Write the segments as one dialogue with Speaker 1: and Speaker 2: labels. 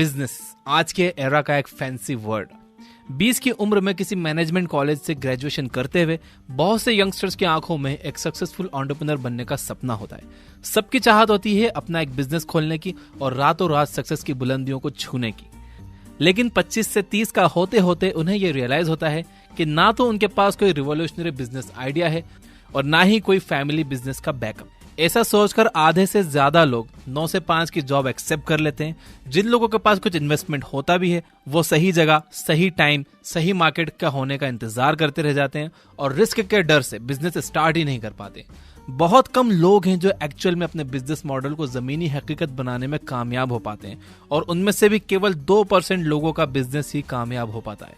Speaker 1: Business आज के era का एक फैंसी वर्ड। 20 की उम्र में किसी मैनेजमेंट कॉलेज से ग्रेजुएशन करते हुए बहुत से यंगस्टर्स की आंखों में एक सक्सेसफुल एंटरप्रेन्योर बनने का सपना होता है। सबकी चाहत होती है अपना एक बिजनेस खोलने की और रातों रात सक्सेस की बुलंदियों को छूने की। लेकिन 25 से 30 का होते होते उन्हें यह रियलाइज होता है कि ना तो उनके पास कोई रिवोल्यूशनरी बिजनेस आइडिया है और ना ही कोई फैमिली बिजनेस का बैकअप। ऐसा सोचकर आधे से ज्यादा लोग 9 से 5 की जॉब एक्सेप्ट कर लेते हैं। जिन लोगों के पास कुछ इन्वेस्टमेंट होता भी है वो सही जगह, सही टाइम, सही मार्केट का होने का इंतजार करते रह जाते हैं और रिस्क के डर से बिजनेस स्टार्ट ही नहीं कर पाते। बहुत कम लोग हैं जो एक्चुअल में अपने बिजनेस मॉडल को जमीनी हकीकत बनाने में कामयाब हो पाते हैं और उनमें से भी केवल 2% लोगों का बिजनेस ही कामयाब हो पाता है।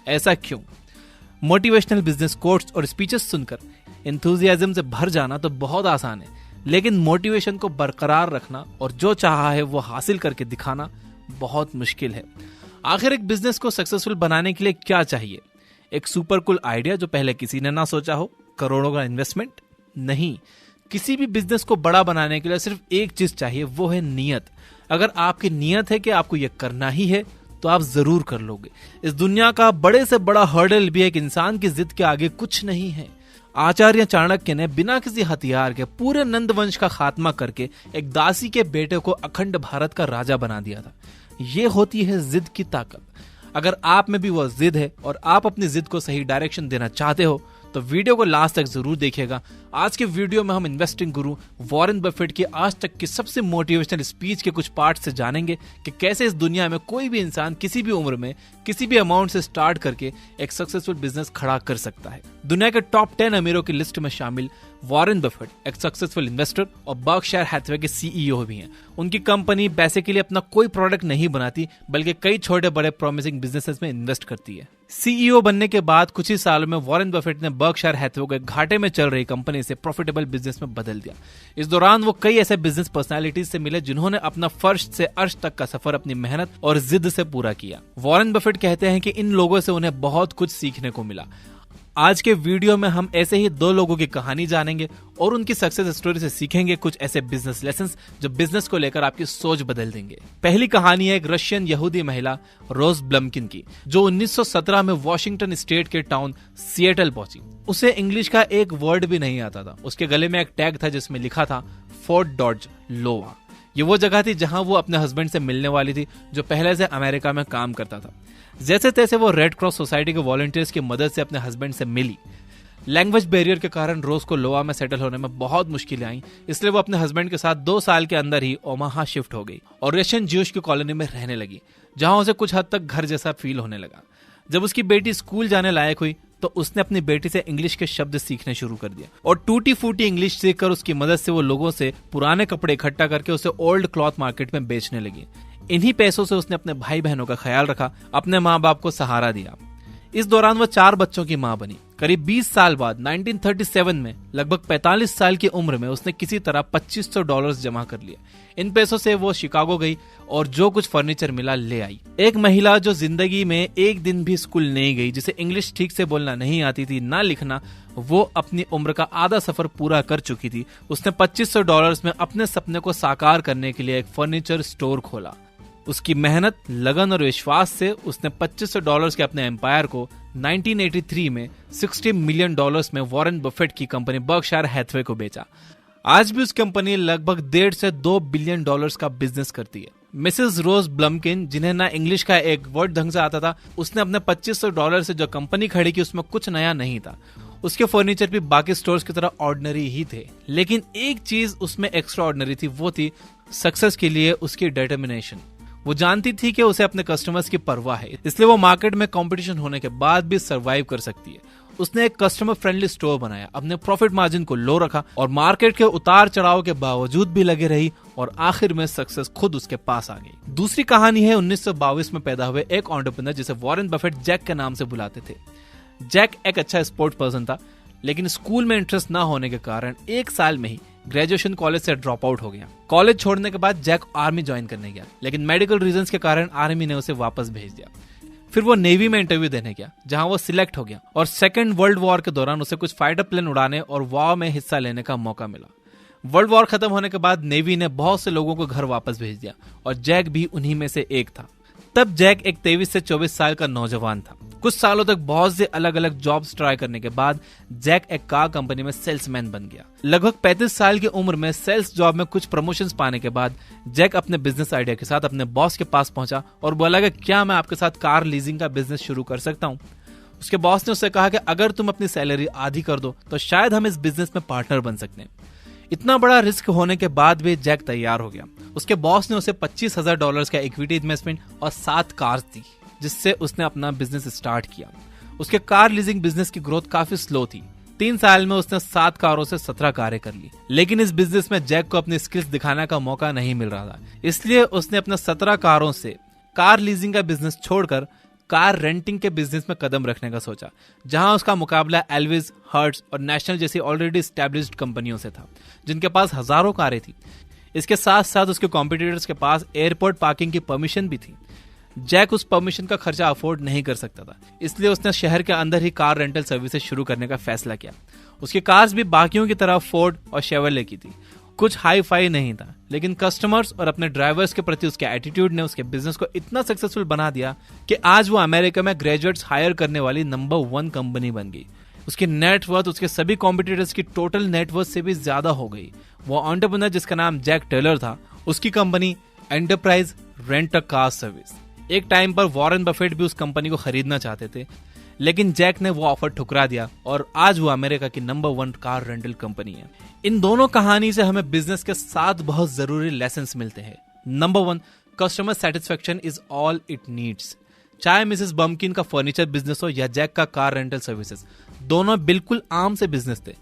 Speaker 1: ऐसा क्यों? मोटिवेशनल बिजनेस कोट्स और स्पीचेस सुनकर एंथुसियाज्म से भर जाना तो बहुत आसान है, लेकिन मोटिवेशन को बरकरार रखना और जो चाहा है वो हासिल करके दिखाना बहुत मुश्किल है। आखिर एक बिजनेस को सक्सेसफुल बनाने के लिए क्या चाहिए? एक सुपर कूल आइडिया जो पहले किसी ने ना सोचा हो? करोड़ों का इन्वेस्टमेंट? नहीं। किसी भी बिजनेस को बड़ा बनाने के लिए सिर्फ एक चीज चाहिए, वो है नियत। अगर आपकी नियत है कि आपको यह करना ही है तो आप जरूर कर लोगे। इस दुनिया का बड़े से बड़ा हर्डल भी एक इंसान की जिद के आगे कुछ नहीं है। आचार्य चाणक्य ने बिना किसी हथियार के पूरे नंद वंश का खात्मा करके एक दासी के बेटे को अखंड भारत का राजा बना दिया था। ये होती है जिद की ताकत। अगर आप में भी वो जिद है और आप अपनी जिद को सही डायरेक्शन देना चाहते हो तो वीडियो को लास्ट तक जरूर देखिएगा। आज के वीडियो में हम इन्वेस्टिंग गुरु वॉरेन बफेट की आज तक की सबसे मोटिवेशनल स्पीच के कुछ पार्ट से जानेंगे कि कैसे इस दुनिया में कोई भी इंसान किसी भी उम्र में किसी भी अमाउंट से स्टार्ट करके एक सक्सेसफुल बिजनेस खड़ा कर सकता है। दुनिया के टॉप 10 अमीरों की लिस्ट में शामिल वॉरेन बफेट एक सक्सेसफुल इन्वेस्टर और बर्कशायर हैथवे के सीईओ भी हैं। उनकी कंपनी पैसे के लिए अपना कोई प्रोडक्ट नहीं बनाती बल्कि कई छोटे बड़े प्रॉमिसिंग बिजनेसेस में इन्वेस्ट करती है। सीईओ बनने के बाद कुछ ही सालों में वॉरेन बफेट ने बर्कशायर हैथवे को एक घाटे में चल रही कंपनी से प्रॉफिटेबल बिजनेस में बदल दिया। इस दौरान वो कई ऐसे बिजनेस पर्सनालिटीज से मिले जिन्होंने अपना फर्श से अर्श तक का सफर अपनी मेहनत और जिद से पूरा किया। वॉरेन बफेट कहते हैं कि इन लोगों से उन्हें बहुत कुछ सीखने को मिला। आज के वीडियो में हम ऐसे ही 2 लोगों की कहानी जानेंगे और उनकी सक्सेस स्टोरी से सीखेंगे कुछ ऐसे बिजनेस लेसन्स जो बिजनेस को लेकर आपकी सोच बदल देंगे। पहली कहानी है एक रशियन यहूदी महिला रोज ब्लमकिन की, जो 1917 में वॉशिंगटन स्टेट के टाउन सिएटल पहुंची। उसे इंग्लिश का एक वर्ड भी नहीं आता था। उसके गले में एक टैग था जिसमें लिखा था फोर्ट डॉडज लोवा। ये वो जगह थी जहां वो अपने हस्बैंड से मिलने वाली थी जो पहले से अमेरिका में काम करता था। जैसे तैसे वो रेड क्रॉस सोसाइटी के वॉलंटियर्स की मदद से अपने हस्बैंड से मिली। लैंग्वेज बैरियर के कारण रोज को लोवा में सेटल होने में बहुत मुश्किलें आई, इसलिए वो अपने हस्बैंड के साथ 2 साल के अंदर ही ओमाहा शिफ्ट हो गई और रशियन ज्यूश की कॉलोनी में रहने लगी, जहां उसे कुछ हद तक घर जैसा फील होने लगा। जब उसकी बेटी स्कूल जाने लायक हुई तो उसने अपनी बेटी से इंग्लिश के शब्द सीखने शुरू कर दिया और टूटी फूटी इंग्लिश सीखकर उसकी मदद से वो लोगों से पुराने कपड़े इकट्ठा करके उसे ओल्ड क्लॉथ मार्केट में बेचने लगी। इन्हीं पैसों से उसने अपने भाई बहनों का ख्याल रखा, अपने माँ बाप को सहारा दिया। इस दौरान वो 4 बच्चों की मां बनी। करीब 20 साल बाद 1937 में लगभग 45 साल की उम्र में उसने किसी तरह $2500 जमा कर लिया। इन पैसों से वो शिकागो गई और जो कुछ फर्नीचर मिला ले आई। एक महिला जो जिंदगी में एक दिन भी स्कूल नहीं गई, जिसे इंग्लिश ठीक से बोलना नहीं आती थी ना लिखना, वो अपनी उम्र का आधा सफर पूरा कर चुकी थी। उसने $2500 में अपने सपने को साकार करने के लिए एक फर्नीचर स्टोर खोला। उसकी मेहनत, लगन और विश्वास से उसने $2500 के अपने एम्पायर को 1983 में $60 मिलियन में वॉरेन बफेट की कंपनी बर्कशायर हैथवे को बेचा। आज भी उस कंपनी लगभग $1.5 से $2 बिलियन का बिजनेस करती है। मिसेस रोज ब्लमकिन, जिन्हें ना इंग्लिश का एक वर्ड ढंग से आता था, उसने अपने $2500 से जो कंपनी खड़ी की उसमें कुछ नया नहीं था। उसके फर्नीचर भी बाकी स्टोर्स की तरह ऑर्डिनरी ही थे, लेकिन एक चीज उसमें एक्स्ट्रा ऑर्डिनरी थी, वो थी सक्सेस के लिए उसकी डिटर्मिनेशन। वो जानती थी कि उसे अपने कस्टमर्स की परवाह है, इसलिए वो मार्केट में कंपटीशन होने के बाद भी सरवाइव कर सकती है। उसने एक कस्टमर फ्रेंडली स्टोर बनाया, अपने प्रॉफिट मार्जिन को लो रखा और मार्केट के उतार चढ़ाव के बावजूद भी लगे रही और आखिर में सक्सेस खुद उसके पास आ गई। दूसरी कहानी है 1922 में पैदा हुए एक एंटरप्रेन्योर जिसे वॉरेन बफेट जैक के नाम से बुलाते थे। जैक एक अच्छा स्पोर्ट पर्सन था, लेकिन स्कूल में इंटरेस्ट ना होने के कारण 1 साल में ही ग्रेजुएशन कॉलेज से ड्रॉप आउट हो गया। कॉलेज छोड़ने के बाद जैक आर्मी ज्वाइन करने गया, लेकिन मेडिकल रीजंस के कारण आर्मी ने उसे वापस भेज दिया। फिर वो नेवी में इंटरव्यू देने गया, जहां वो सिलेक्ट हो गया और सेकेंड वर्ल्ड वॉर के दौरान उसे कुछ फाइटर प्लेन उड़ाने और वॉर में हिस्सा लेने का मौका मिला। वर्ल्ड वॉर खत्म होने के बाद नेवी ने बहुत से लोगों को घर वापस भेज दिया और जैक भी उन्हीं में से एक था। तब जैक एक 23 से 24 साल का नौजवान था। कुछ सालों तक बहुत से अलग अलग जॉब्स ट्राई करने के बाद जैक एक कार कंपनी में सेल्समैन बन गया। लगभग 35 साल की उम्र में सेल्स जॉब में कुछ प्रमोशंस पाने के बाद जैक अपने बिजनेस आइडिया के साथ अपने बॉस के पास पहुंचा और बोला कि क्या मैं आपके साथ कार लीजिंग का बिजनेस शुरू कर सकता हूं। उसके बॉस ने उससे कहा कि अगर तुम अपनी सैलरी आधी कर दो तो शायद हम इस बिजनेस में पार्टनर बन सकते हैं। इतना बड़ा रिस्क होने के बाद भी जैक तैयार हो गया। उसके बॉस ने उसे $25,000 का इक्विटी इन्वेस्टमेंट और 7 कार्स दी, जिससे उसने अपना बिजनेस स्टार्ट किया। उसके कार लीजिंग बिजनेस की ग्रोथ काफी स्लो थी। 3 साल में उसने 7 कारों से 17 कारें कर ली। लेकिन इस बिजनेस में जैक को अपनी स्किल्स दिखाने का मौका नहीं मिल रहा था, इसलिए उसने अपने 17 कारों से कार लीजिंग का बिजनेस छोड़कर कार रेंटिंग के बिजनेस में कदम रखने का सोचा, जहां उसका मुकाबला एल्विस, हर्ट्ज और नेशनल जैसी ऑलरेडी एस्टैब्लिश्ड कंपनियों से था, जिनके पास हजारों कारें थी। इसके साथ साथ उसके कॉम्पिटिटर्स के पास एयरपोर्ट पार्किंग की परमिशन भी थी। जैक उस परमिशन का खर्चा अफोर्ड नहीं कर सकता था, इसलिए उसने शहर के अंदर ही कार रेंटल सर्विसेज शुरू करने का फैसला किया। उसकी कार्स भी बाकियों की तरह फोर्ड और शेवरले की थी। कुछ हाई फाई नहीं था, लेकिन कस्टमर्स और अपने ड्राइवर्स के प्रति उसके एटीट्यूड ने उसके बिजनेस को इतना सक्सेसफुल बना दिया कि आज वो अमेरिका में ग्रेजुएट्स हायर करने वाली नंबर 1 कंपनी बन गई। उसकी नेटवर्थ उसके सभी कॉम्पिटिटर्स की टोटल नेटवर्थ से भी ज्यादा हो गई। वो एंटरप्रेन्योर जिसका नाम जैक टेलर था, उसकी company enterprise rent a car service. एक टाइम पर वॉरेन बफेट भी उस कंपनी को खरीदना चाहते थे, लेकिन जैक ने वो ऑफर ठुकरा दिया और आज वो अमेरिका की नंबर 1 कार रेंटल कंपनी है। इन दोनों कहानी से हमें बिजनेस के 7 बहुत जरूरी लेसन्स मिलते हैं। Number 1, customer satisfaction is all it needs. चाहे मिसेस बम्किन का फर्नीचर बिजनेस हो या जैक का कार रेंटल सर्विसेज, दोनों बिल्कुल आम से बिजनेस थे।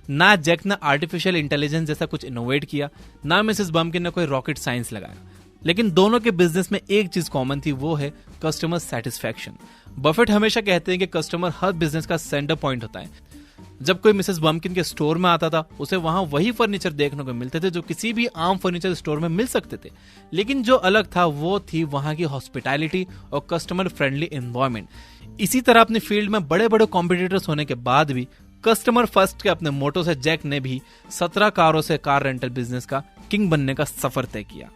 Speaker 1: ना जैक ने आर्टिफिशियल इंटेलिजेंस जैसा कुछ इनोवेट किया, ना मिसेस बम्किन ने कोई रॉकेट साइंस लगाया, लेकिन दोनों के बिजनेस में एक चीज कॉमन थी, वो है कस्टमर सेटिस्फेक्शन। बफेट हमेशा कहते हैं कि कस्टमर हर बिजनेस का सेंटर पॉइंट होता है। जब कोई मिसेस बम्किन के स्टोर में आता था, उसे वहां वही फर्नीचर देखने को मिलते थे जो किसी भी आम फर्नीचर स्टोर में मिल सकते थे, लेकिन जो अलग था वो थी वहां की हॉस्पिटैलिटी और कस्टमर फ्रेंडली एनवायरनमेंट। इसी तरह अपनी फील्ड में बड़े बड़े कॉम्पिटिटर्स होने के बाद भी कस्टमर फर्स्ट के अपने मोटो से जैक ने भी 17 कारों से कार रेंटल बिजनेस का किंग बनने का सफर तय किया।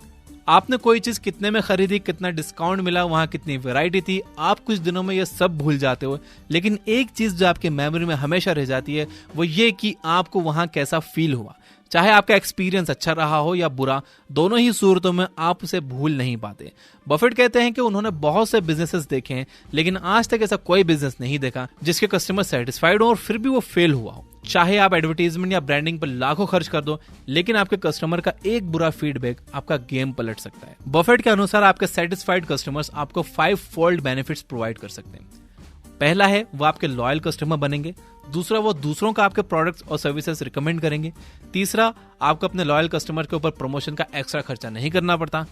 Speaker 1: आपने कोई चीज कितने में खरीदी, कितना डिस्काउंट मिला, वहां कितनी वैरायटी थी, आप कुछ दिनों में ये सब भूल जाते हो, लेकिन एक चीज जो आपके मेमोरी में हमेशा रह जाती है वो ये कि आपको वहां कैसा फील हुआ। चाहे आपका एक्सपीरियंस अच्छा रहा हो या बुरा, दोनों ही सूरतों में आप उसे भूल नहीं पाते। बफेट कहते हैं कि उन्होंने बहुत से बिजनेसेस देखे हैं, लेकिन आज तक ऐसा कोई बिजनेस नहीं देखा जिसके कस्टमर सेटिस्फाइड हो और फिर भी वो फेल हुआ हो। चाहे आप एडवर्टाइजमेंट या ब्रांडिंग पर लाखों खर्च कर दो, लेकिन आपके कस्टमर का एक बुरा फीडबैक आपका गेम पलट सकता है। बफेट के अनुसार आपके सेटिस्फाइड कस्टमर्स आपको 5 फोल्ड बेनिफिट्स प्रोवाइड कर सकते हैं। पहला है वो आपके लॉयल कस्टमर बनेंगे। दूसरा, वो दूसरों का आपके प्रोडक्ट्स और सर्विसेज रिकमेंड करेंगे। तीसरा, आपको अपने लॉयल कस्टमर के ऊपर प्रमोशन का एक्स्ट्रा खर्चा नहीं करना पड़ता।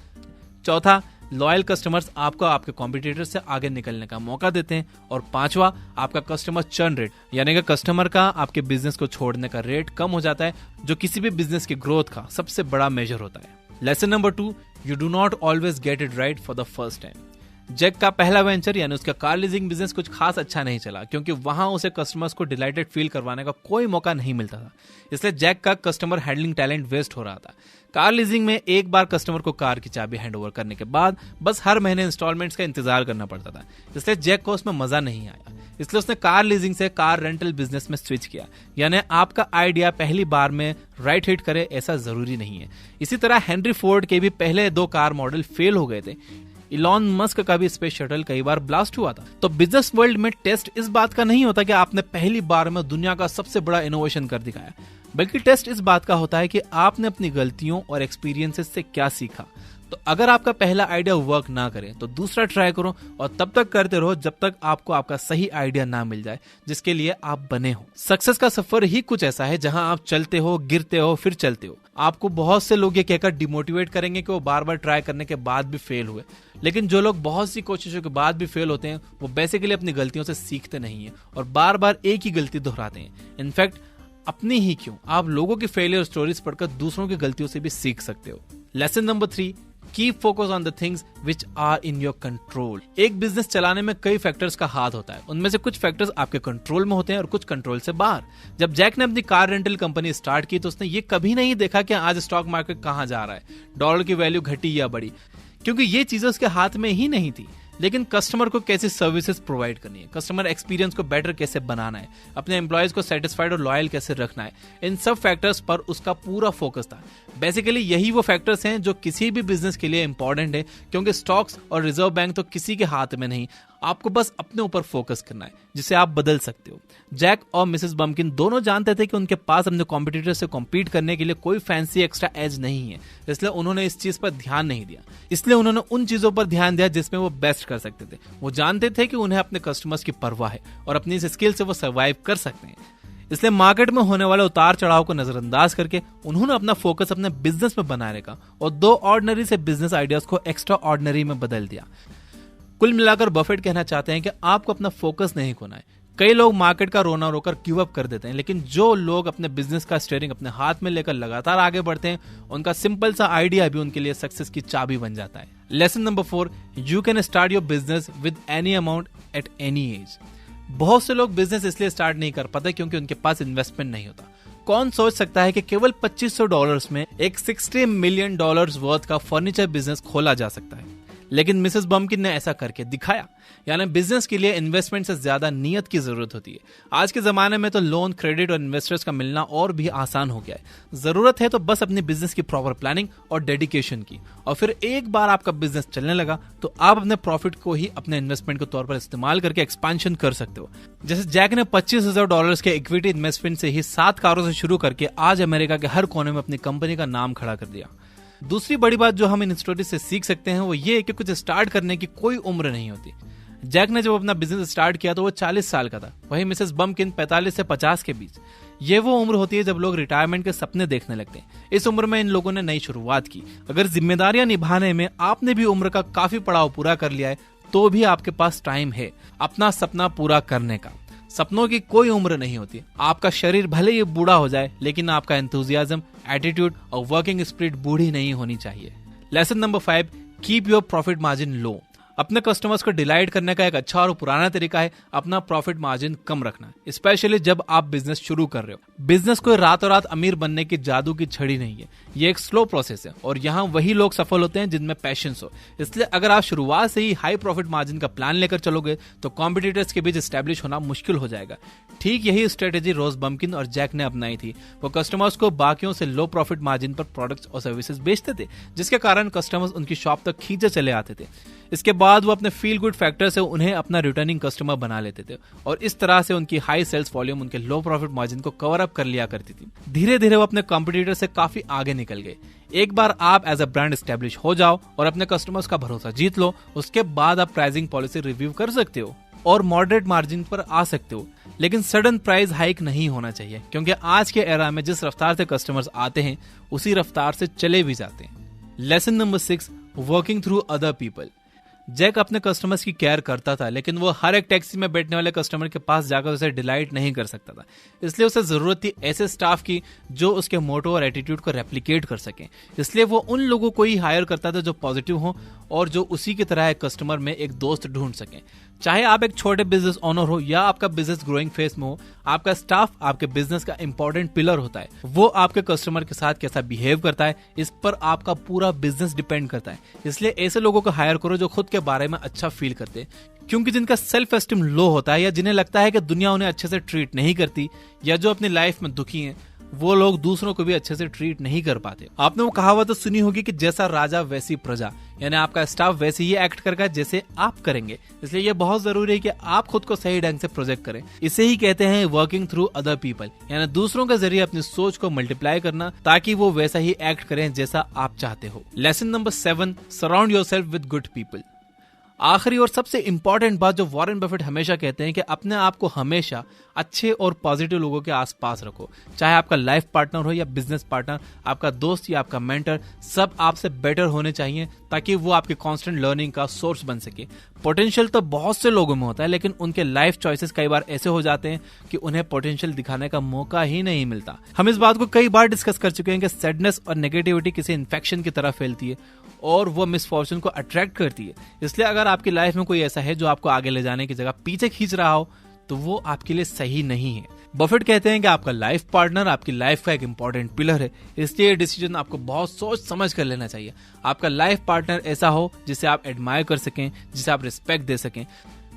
Speaker 1: चौथा, लॉयल कस्टमर्स आपको आपके कॉम्पिटिटर से आगे निकलने का मौका देते हैं। और पांचवा, आपका कस्टमर चर्न रेट, यानी कि कस्टमर का आपके बिजनेस को छोड़ने का रेट कम हो जाता है, जो किसी भी बिजनेस की ग्रोथ का सबसे बड़ा मेजर होता है। Lesson number 2, you do not always get it right for the first time. Jack का पहला वेंचर यानी उसका कार लीजिंग बिजनेस कुछ खास अच्छा नहीं चला, क्योंकि वहां उसे कस्टमर्स को डिलाइटेड फील करवाने का कोई मौका नहीं मिलता था। इसलिए जैक का कस्टमर हैंडलिंग टैलेंट वेस्ट हो रहा था। कार लीजिंग में एक बार कस्टमर को कार की चाबी हैंड ओवर करने के बाद बस हर महीने इंस्टॉलमेंट्स का इंतजार करना पड़ता था, इसलिए जैक को उसमें मजा नहीं आया। इसलिए उसने कार लीजिंग से कार रेंटल बिजनेस में स्विच किया। यानी आपका आइडिया पहली बार में राइट हिट करे ऐसा जरूरी नहीं है। इसी तरह हेनरी फोर्ड के भी पहले 2 कार मॉडल फेल हो गए थे। इलॉन मस्क का भी स्पेस शटल कई बार ब्लास्ट हुआ था। तो बिजनेस वर्ल्ड में टेस्ट इस बात का नहीं होता कि आपने पहली बार में दुनिया का सबसे बड़ा इनोवेशन कर दिखाया, बल्कि टेस्ट इस बात का होता है कि आपने अपनी गलतियों और एक्सपीरियंसेस से क्या सीखा। तो अगर आपका पहला आइडिया वर्क ना करे तो दूसरा ट्राई करो, और तब तक करते रहो जब तक आपको आपका सही आइडिया ना मिल जाए जिसके लिए आप बने हो। सक्सेस का सफर ही कुछ ऐसा है जहां आप चलते हो, गिरते हो, फिर चलते हो। आपको बहुत से लोग ये कहकर डिमोटिवेट करेंगे कि वो बार बार ट्राई करने के बाद भी फेल हुए, लेकिन जो लोग बहुत सी कोशिशों के बाद भी फेल होते हैं वो बेसिकली अपनी गलतियों से सीखते नहीं है और बार बार एक ही गलती दोहराते हैं। इनफैक्ट अपनी ही क्यों, आप लोगों की फेलियर स्टोरीज पढ़कर दूसरों की गलतियों से भी सीख सकते हो। Lesson number 3, keep focus on the things which are in your control. एक बिजनेस चलाने में कई फैक्टर्स का हाथ होता है, उनमें से कुछ फैक्टर्स आपके कंट्रोल में होते हैं और कुछ कंट्रोल से बाहर। जब जैक ने अपनी कार रेंटल कंपनी स्टार्ट की तो उसने ये कभी नहीं देखा कि आज स्टॉक मार्केट कहां जा रहा है, डॉलर की वैल्यू घटी या बढ़ी, क्योंकि ये चीजें उसके हाथ में ही नहीं थी। लेकिन कस्टमर को कैसी सर्विसेज प्रोवाइड करनी है, कस्टमर एक्सपीरियंस को बेटर कैसे बनाना है, अपने एम्प्लॉयज को सेटिस्फाइड और लॉयल कैसे रखना है, इन सब फैक्टर्स पर उसका पूरा फोकस था। बेसिकली यही वो फैक्टर्स हैं जो किसी भी बिजनेस के लिए इंपॉर्टेंट है, क्योंकि स्टॉक्स और रिजर्व बैंक तो किसी के हाथ में नहीं, आपको बस अपने ऊपर फोकस करना है जिसे आप बदल सकते हो। जैक और मिसेस बम्किन दोनों जानते थे कि उनके पास अपने कॉम्पिटिटर से कॉम्पीट करने के लिए कोई फैंसी एक्स्ट्रा एज नहीं है, इसलिए उन्होंने इस चीज पर ध्यान नहीं दिया। इसलिए उन्होंने उन चीजों पर ध्यान दिया जिसमें वो बेस्ट कर सकते थे। वो जानते थे कि उन्हें अपने कस्टमर्स की परवाह है और अपनी इस स्किल से वो सर्वाइव कर सकते हैं। इसलिए मार्केट में होने वाले उतार चढ़ाव को नजरअंदाज करके उन्होंने अपना फोकस अपने बिजनेस में बनाए रखा और 2 ऑर्डिनरी से बिजनेस आइडियाज को एक्स्ट्रा ऑर्डिनरी में बदल दिया। कुल मिलाकर बफेट कहना चाहते हैं कि आपको अपना फोकस नहीं खोना है। कई लोग मार्केट का रोना रोकर गिव अप कर देते हैं, लेकिन जो लोग अपने बिजनेस का स्टीयरिंग अपने हाथ में लेकर लगातार आगे बढ़ते हैं, उनका सिंपल सा आइडिया भी उनके लिए सक्सेस की चाबी बन जाता है। Lesson number 4, you can start your business with any amount at any as. बहुत से लोग बिजनेस इसलिए स्टार्ट नहीं कर पाते क्योंकि उनके पास इन्वेस्टमेंट नहीं होता। कौन सोच सकता है कि केवल $2500 में एक $60 मिलियन वर्थ का फर्नीचर बिजनेस खोला जा सकता है। लेकिन मिसेस बम्किन ने ऐसा करके दिखाया। यानी बिजनेस के लिए इन्वेस्टमेंट से ज्यादा नियत की जरूरत होती है। आज के जमाने में तो लोन, क्रेडिट और इन्वेस्टर्स का मिलना और भी आसान हो गया है। जरूरत है तो बस अपनी बिजनेस की प्रॉपर प्लानिंग और डेडिकेशन की, और फिर एक बार आपका बिजनेस चलने लगा तो आप अपने प्रॉफिट को ही अपने इन्वेस्टमेंट के तौर पर इस्तेमाल करके एक्सपेंशन कर सकते हो। जैसे जैक ने $25,000 के इक्विटी इन्वेस्टमेंट से ही 7 कारों से शुरू करके आज अमेरिका के हर कोने में अपनी कंपनी का नाम खड़ा कर दिया। दूसरी बड़ी बात जो हम इन स्टोरी से सीख सकते हैं वो ये है कि कुछ स्टार्ट करने की कोई उम्र नहीं होती। जैक ने जब अपना बिजनेस स्टार्ट किया तो वो 40 साल का था, वहीं मिसेस बम्किन 45 से 50 के बीच। ये वो उम्र होती है जब लोग रिटायरमेंट के सपने देखने लगते हैं। इस उम्र में इन लोगों ने नई शुरुआत की। अगर जिम्मेदारियां निभाने में आपने भी उम्र का काफी पड़ाव पूरा कर लिया है तो भी आपके पास टाइम है अपना सपना पूरा करने का। सपनों की कोई उम्र नहीं होती। आपका शरीर भले ही बूढ़ा हो जाए, लेकिन आपका एंथुजियाज्म, एटीट्यूड और वर्किंग स्पिरिट बूढ़ी नहीं होनी चाहिए। Lesson number 5, keep your profit margin low. अपने कस्टमर्स को डिलाइट करने का एक अच्छा और पुराना तरीका है अपना प्रॉफिट मार्जिन कम रखना, स्पेशली जब आप बिजनेस शुरू कर रहे हो। बिजनेस कोई रातों रात अमीर बनने की जादू की छड़ी नहीं है, ये एक स्लो प्रोसेस है और यहाँ वही लोग सफल होते हैं जिनमें पैशंस हो। इसलिए अगर आप शुरुआत से ही हाई प्रॉफिट मार्जिन का प्लान लेकर चलोगे तो कॉम्पिटिटर्स के बीच एस्टेब्लिश होना मुश्किल हो जाएगा। ठीक यही स्ट्रेटेजी रोज बम्किन और जैक ने अपनाई थी। वो कस्टमर्स को बाकियों से लो प्रॉफिट मार्जिन पर प्रोडक्ट्स और सर्विसेज बेचते थे, जिसके कारण कस्टमर्स उनकी शॉप तक खींचे चले आते थे। इसके बाद वो अपने फील गुड फैक्टर से उन्हें अपना रिटर्निंग कस्टमर बना लेते थे और इस तरह से उनकी हाई सेल्स वॉल्यूम उनके लो प्रॉफिट मार्जिन को कवर अप कर लिया करती थी। धीरे धीरे वो अपने कॉम्पिटिटर से काफी आगे निकल गए। एक बार आप एज अ ब्रांड एस्टेब्लिश हो जाओ और अपने कस्टमर्स का भरोसा जीत लो, उसके बाद आप प्राइसिंग पॉलिसी रिव्यू कर सकते हो और मॉडरेट मार्जिन पर आ सकते हो। लेकिन सडन प्राइस हाइक नहीं होना चाहिए, क्योंकि आज के एरा में जिस रफ्तार से कस्टमर्स आते हैं उसी रफ्तार से चले भी जाते हैं। Lesson number 6, working through other people. Jack अपने कस्टमर्स की केयर करता था, लेकिन वो हर एक टैक्सी में बैठने वाले कस्टमर के पास जाकर उसे डिलाइट नहीं कर सकता था। इसलिए उसे जरूरत थी ऐसे स्टाफ की जो उसके मोटो और एटीट्यूड को रेप्लिकेट कर सकें। इसलिए वो उन लोगों को ही हायर करता था जो पॉजिटिव हो और जो उसी की तरह एक कस्टमर में एक दोस्त ढूंढ सकें। चाहे आप एक छोटे बिजनेस ओनर हो या आपका बिजनेस ग्रोइंग फेज में हो, आपका स्टाफ आपके बिजनेस का इंपॉर्टेंट पिलर होता है। वो आपके कस्टमर के साथ कैसा बिहेव करता है, इस पर आपका पूरा बिजनेस डिपेंड करता है। इसलिए ऐसे लोगों को हायर करो जो खुद के बारे में अच्छा फील करते हैं, क्योंकि जिनका सेल्फ एस्टीम लो होता है या जिन्हें लगता है कि दुनिया उन्हें अच्छे से ट्रीट नहीं करती या जो अपनी लाइफ में दुखी हैं, वो लोग दूसरों को भी अच्छे से ट्रीट नहीं कर पाते। आपने वो कहावत तो सुनी होगी कि जैसा राजा वैसी प्रजा, यानी आपका स्टाफ वैसे ही एक्ट करेगा जैसे आप करेंगे। इसलिए ये बहुत जरूरी है कि आप खुद को सही ढंग से प्रोजेक्ट करें। इसे ही कहते हैं वर्किंग थ्रू अदर पीपल, यानी दूसरों के जरिए अपनी सोच को मल्टीप्लाई करना ताकि वो वैसा ही एक्ट करें जैसा आप चाहते हो। Lesson number 7, surround yourself with good people. आखिरी और सबसे इंपॉर्टेंट बात जो वॉरेन बफेट हमेशा कहते हैं कि अपने आप को हमेशा अच्छे और पॉजिटिव लोगों के आसपास रखो। चाहे आपका लाइफ पार्टनर हो या बिजनेस पार्टनर, आपका दोस्त या आपका मेंटर, सब आपसे बेटर होने चाहिए ताकि वो आपके कांस्टेंट लर्निंग का सोर्स बन सके। पोटेंशियल तो बहुत से लोगों में होता है, लेकिन उनके लाइफ चॉइसेस कई बार ऐसे हो जाते हैं कि उन्हें पोटेंशियल दिखाने का मौका ही नहीं मिलता। हम इस बात को कई बार डिस्कस कर चुके हैं कि सैडनेस और नेगेटिविटी किसी इन्फेक्शन की तरह फैलती है और वो मिसफॉर्चून को अट्रैक्ट करती है। इसलिए अगर आपकी लाइफ में कोई ऐसा है जो आपको आगे ले जाने की जगह पीछे खींच रहा हो तो वो आपके लिए सही नहीं है। बफेट कहते हैं कि आपका लाइफ पार्टनर आपकी लाइफ का एक इंपॉर्टेंट पिलर है, इसलिए ये डिसीजन आपको बहुत सोच समझ कर लेना चाहिए। आपका लाइफ पार्टनर ऐसा हो जिसे आप एडमायर कर सकें, जिसे आप रिस्पेक्ट दे सकें।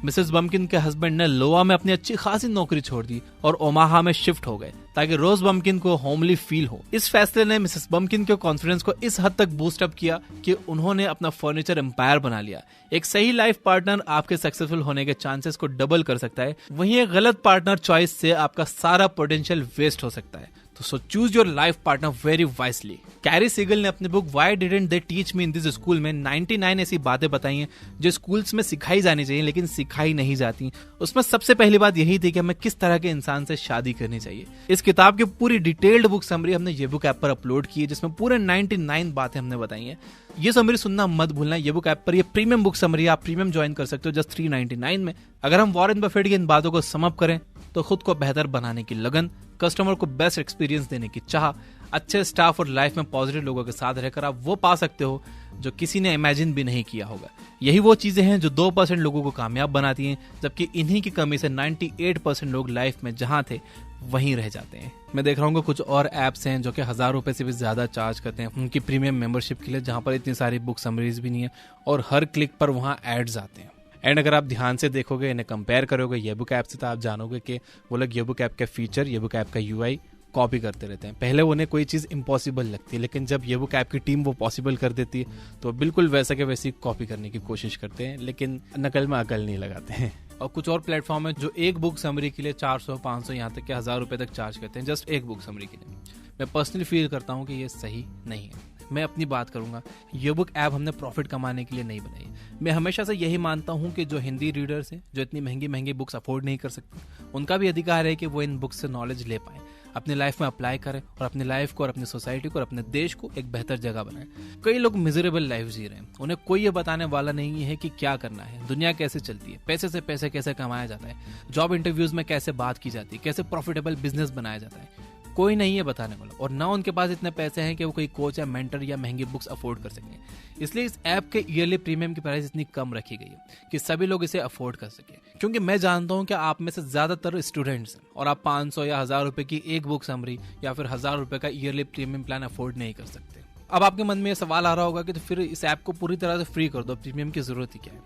Speaker 1: मिसेस बम्किन के हस्बैंड ने लोआ में अपनी अच्छी खासी नौकरी छोड़ दी और ओमाहा में शिफ्ट हो गए ताकि रोज बम्किन को होमली फील हो। इस फैसले ने मिसेस बम्किन के कॉन्फिडेंस को इस हद तक बूस्ट अप किया कि उन्होंने अपना फर्नीचर एम्पायर बना लिया। एक सही लाइफ पार्टनर आपके सक्सेसफुल होने के चांसेस को डबल कर सकता है, वहीं एक गलत पार्टनर चॉइस से आपका सारा पोटेंशियल वेस्ट हो सकता है। तो so choose your life partner very wisely. Cary Siegel ने अपने book why didn't they teach me in this school में 99 ऐसी बातें बताई हैं जो स्कूल्स में सिखाई जानी चाहिए लेकिन सिखाई नहीं जाती। उसमें सबसे पहली बात यही थी कि हमें किस तरह के इंसान से शादी करनी चाहिए। इस किताब की पूरी डिटेल्ड बुक समरी हमने ये बुक ऐप पर अपलोड की है, जिसमें पूरे 99 बातें हमने बताई हैं। ये समरी सुनना मत भूलना। ये बुक ऐप पर ये प्रीमियम बुक समरी आप प्रीमियम ज्वाइन कर सकते हो जस्ट 399 में। अगर हम वॉरेन बफेट की इन बातों को सम अप करें तो खुद को बेहतर बनाने की लगन, कस्टमर को बेस्ट एक्सपीरियंस देने की चाह, अच्छे स्टाफ और लाइफ में पॉजिटिव लोगों के साथ रहकर आप वो पा सकते हो जो किसी ने इमेजिन भी नहीं किया होगा। यही वो चीजें हैं जो 2% लोगों को कामयाब बनाती हैं, जबकि इन्हीं की कमी से 98% लोग लाइफ में जहां थे वहीं रह जाते हैं। मैं देख रहा हूँ कि कुछ और एप्स हैं जो कि 1000 रुपए से भी ज्यादा चार्ज करते हैं उनकी प्रीमियम मेंबरशिप के लिए, जहां पर इतनी सारी बुक समरीज भी नहीं है और हर क्लिक पर वहां एड्स आते हैं। एंड अगर आप ध्यान से देखोगे, इन्हें कंपेयर करोगे ये बुक ऐप से, तो आप जानोगे कि वो लोग ये बुक ऐप का फीचर, ये बुक ऐप का यूआई कॉपी करते रहते हैं। पहले उन्हें कोई चीज़ इम्पॉसिबल लगती है, लेकिन जब ये बुक ऐप की टीम वो पॉसिबल कर देती है तो बिल्कुल वैसा के वैसी कॉपी करने की कोशिश करते हैं, लेकिन नकल में अकल नहीं लगाते हैं। और कुछ और प्लेटफॉर्म है जो एक बुक समरी के लिए 400, 500, यहाँ तक कि 1000 रुपए तक चार्ज करते हैं जस्ट एक बुक समरी के लिए। मैं पर्सनली फील करता हूँ कि ये सही नहीं है। मैं अपनी बात करूंगा, ये बुक ऐप हमने प्रॉफिट कमाने के लिए नहीं बनाई। मैं हमेशा से यही मानता हूं कि जो हिंदी रीडर्स हैं, जो इतनी महंगी महंगी बुक्स अफोर्ड नहीं कर सकते, उनका भी अधिकार है कि वो इन बुक्स से नॉलेज ले पाएं, अपनी लाइफ में अप्लाई करें और अपनी लाइफ को और अपनी सोसाइटी को और अपने देश को एक बेहतर जगह बनाएं। कई लोग मिजरेबल लाइफ जी रहे हैं, उन्हें कोई ये बताने वाला नहीं है कि क्या करना है, दुनिया कैसे चलती है, पैसे से पैसे कैसे कमाया जाता है, जॉब इंटरव्यूज में कैसे बात की जाती है, कैसे प्रॉफिटेबल बिजनेस बनाया जाता है। कोई नहीं है बताने वाला, और ना उनके पास इतने पैसे हैं कि वो कोई कोच या मेंटर या महंगी बुक्स अफोर्ड कर सकें। इसलिए इस ऐप के ईयरली प्रीमियम की प्राइस इतनी कम रखी गई है कि सभी लोग इसे अफोर्ड कर सके। क्योंकि मैं जानता हूं कि आप में से ज्यादातर स्टूडेंट्स हैं और आप 500 या 1000 रुपए की एक बुक समरी या फिर 1000 रुपए का ईयरली प्रीमियम प्लान अफोर्ड नहीं कर सकते। अब आपके मन में यह सवाल आ रहा होगा कि तो फिर इस ऐप को पूरी तरह से फ्री कर दो, प्रीमियम की जरूरत ही क्या है।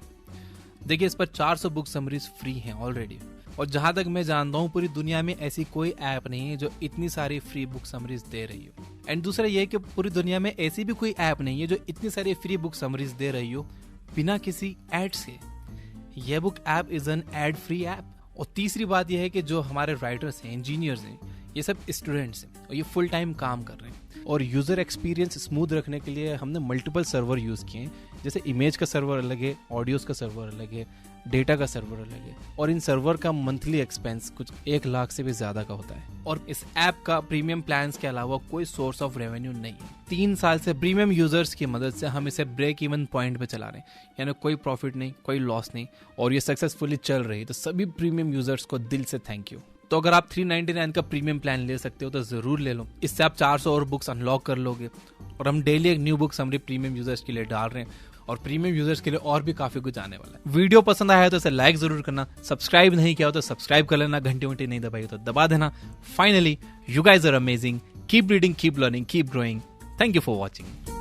Speaker 1: देखिए, इस पर 400 बुक समरीज फ्री हैं ऑलरेडी, और जहां तक मैं जानता हूं पूरी दुनिया में ऐसी कोई ऐप नहीं है जो इतनी सारी फ्री बुक समरीज दे रही हो। एंड दूसरा ये कि पूरी दुनिया में ऐसी भी कोई ऐप नहीं है जो इतनी सारी फ्री बुक समरीज दे रही हो बिना किसी एड से। यह book app is an ad free app. और तीसरी बात यह है कि जो हमारे राइटर्स हैं, इंजीनियर्स हैं, ये सब स्टूडेंट्स हैं और ये फुल टाइम काम कर रहे हैं। और यूजर एक्सपीरियंस स्मूथ रखने के लिए हमने मल्टीपल सर्वर यूज किए हैं, जैसे इमेज का सर्वर अलग है, ऑडियोज का सर्वर अलग है, डेटा का सर्वर अलग है, और इन सर्वर का मंथली एक्सपेंस कुछ 1 लाख से भी ज्यादा का होता है। और इस ऐप का प्रीमियम प्लान्स के अलावा कोई सोर्स ऑफ रेवेन्यू नहीं है। 3 साल से प्रीमियम यूजर्स की मदद से हम इसे ब्रेक इवन पॉइंट पे चला रहे हैं, यानी कोई प्रॉफिट नहीं, कोई लॉस नहीं, और ये सक्सेसफुली चल रही है। तो सभी प्रीमियम यूजर्स को दिल से थैंक यू। तो अगर आप 399 का प्रीमियम प्लान ले सकते हो तो जरूर ले लो। इससे आप 400 और बुक्स अनलॉक कर लोगे, और हम डेली एक new book summary premium users के लिए डाल रहे हैं, और प्रीमियम यूजर्स के लिए और भी काफी कुछ आने वाला है। वीडियो पसंद आया तो इसे लाइक जरूर करना, सब्सक्राइब नहीं किया हो तो सब्सक्राइब कर लेना, घंटी नहीं दबाई तो दबा देना। Finally, you guys are amazing, keep reading, keep learning, keep growing. Thank you for watching.